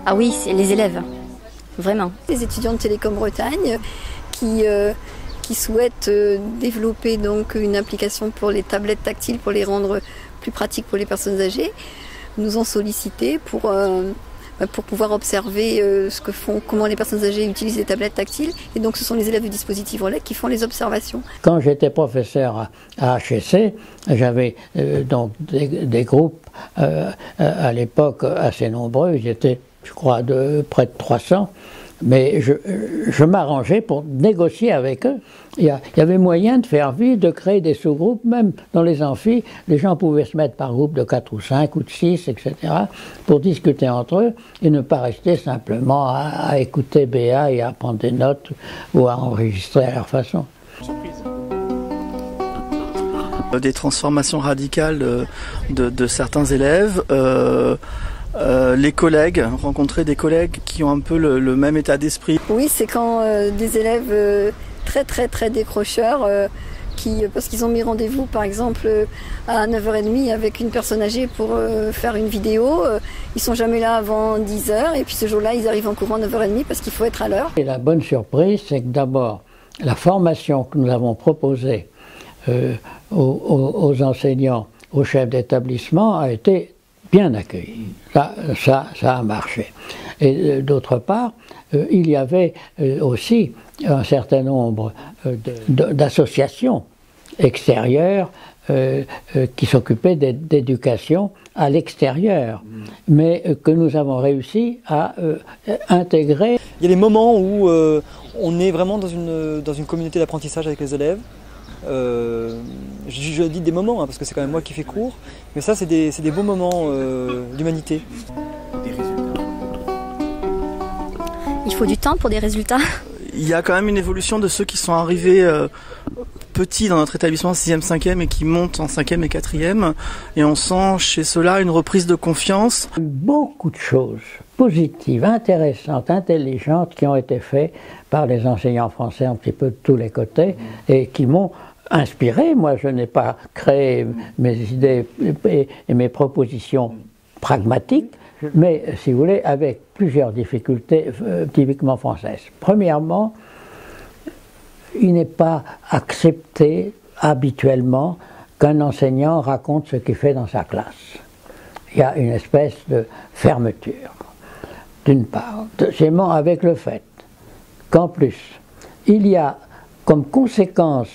Ah oui, c'est les élèves, vraiment. Les étudiants de Télécom Bretagne qui souhaitent développer donc une application pour les tablettes tactiles pour les rendre plus pratiques pour les personnes âgées nous ont sollicité pour pouvoir observer comment les personnes âgées utilisent les tablettes tactiles. Et donc ce sont les élèves du dispositif relais qui font les observations. Quand j'étais professeur à HEC, j'avais donc des groupes à l'époque assez nombreux, ils étaient je crois de près de 300, mais je m'arrangeais pour négocier avec eux. Il y avait moyen de faire vivre, de créer des sous-groupes, même dans les amphis, les gens pouvaient se mettre par groupe de 4 ou 5 ou de 6, etc., pour discuter entre eux et ne pas rester simplement à écouter BA et à prendre des notes ou à enregistrer à leur façon. Des transformations radicales de certains élèves, les collègues, rencontrer des collègues qui ont un peu le même état d'esprit. Oui, c'est quand des élèves très décrocheurs parce qu'ils ont mis rendez-vous par exemple à 9h30 avec une personne âgée pour faire une vidéo, ils sont jamais là avant 10h et puis ce jour-là ils arrivent en courant à 9h30 parce qu'il faut être à l'heure. Et la bonne surprise, c'est que d'abord la formation que nous avons proposée aux enseignants, aux chefs d'établissement a été bien accueilli. Ça a marché. Et d'autre part, il y avait aussi un certain nombre d'associations extérieures qui s'occupaient d'éducation à l'extérieur, mais que nous avons réussi à intégrer. Il y a des moments où on est vraiment dans une communauté d'apprentissage avec les élèves. Je dis des moments, hein, parce que c'est quand même moi qui fais cours, mais ça c'est des beaux moments d'humanité. Il faut du temps pour des résultats. Il y a quand même une évolution de ceux qui sont arrivés petits dans notre établissement 6e, 5e et qui montent en 5e et 4e, et on sent chez ceux-là une reprise de confiance. Beaucoup de choses positives, intéressantes, intelligentes qui ont été faites par les enseignants français un petit peu de tous les côtés et qui m'ont inspiré. Moi, je n'ai pas créé mes idées et mes propositions pragmatiques, mais, si vous voulez, avec plusieurs difficultés typiquement françaises. Premièrement, il n'est pas accepté habituellement qu'un enseignant raconte ce qu'il fait dans sa classe. Il y a une espèce de fermeture, d'une part. Deuxièmement, avec le fait qu'en plus, il y a comme conséquence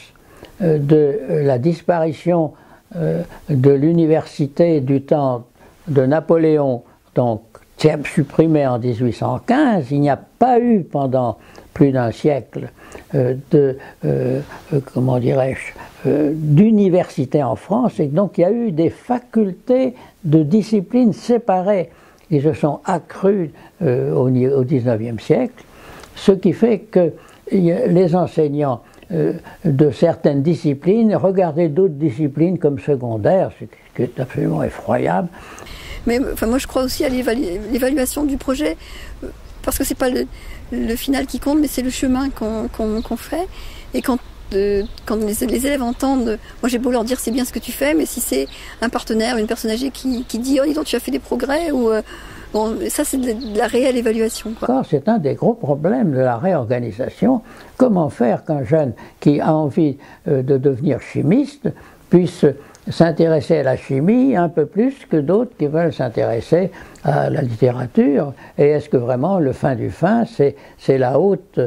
de la disparition de l'université du temps de Napoléon, donc supprimée en 1815, il n'y a pas eu pendant plus d'un siècle d'université en France, et donc il y a eu des facultés de disciplines séparées qui se sont accrues au XIXe siècle, ce qui fait que les enseignants de certaines disciplines regardaient d'autres disciplines comme secondaires, ce qui est absolument effroyable. Mais moi je crois aussi à l'évaluation du projet, parce que c'est pas le final qui compte, mais c'est le chemin qu'on fait. Et quand les élèves entendent, moi j'ai beau leur dire c'est bien ce que tu fais, mais si c'est un partenaire, une personne âgée qui dit oh dis donc tu as fait des progrès, ou bon, ça c'est de la réelle évaluation, quoi. C'est un des gros problèmes de la réorganisation. Comment faire qu'un jeune qui a envie de devenir chimiste puisse s'intéresser à la chimie un peu plus que d'autres qui veulent s'intéresser à la littérature? Et est-ce que vraiment le fin du fin, c'est la haute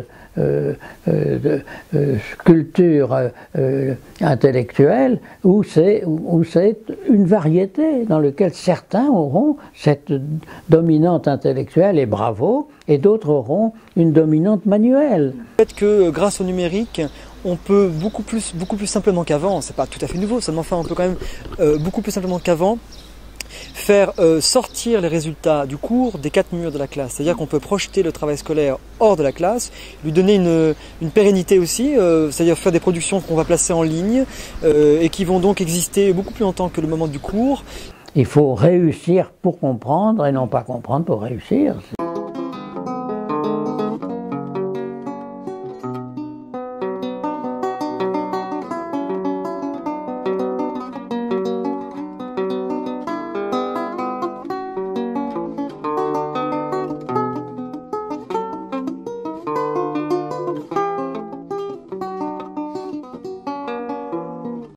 culture intellectuelle, ou c'est une variété dans laquelle certains auront cette dominante intellectuelle et bravo, et d'autres auront une dominante manuelle. Le fait que grâce au numérique, on peut beaucoup plus simplement qu'avant, c'est pas tout à fait nouveau, seulement enfin on peut quand même beaucoup plus simplement qu'avant faire sortir les résultats du cours des 4 murs de la classe. C'est-à-dire qu'on peut projeter le travail scolaire hors de la classe, lui donner une pérennité aussi, c'est-à-dire faire des productions qu'on va placer en ligne et qui vont donc exister beaucoup plus longtemps que le moment du cours. Il faut réussir pour comprendre et non pas comprendre pour réussir.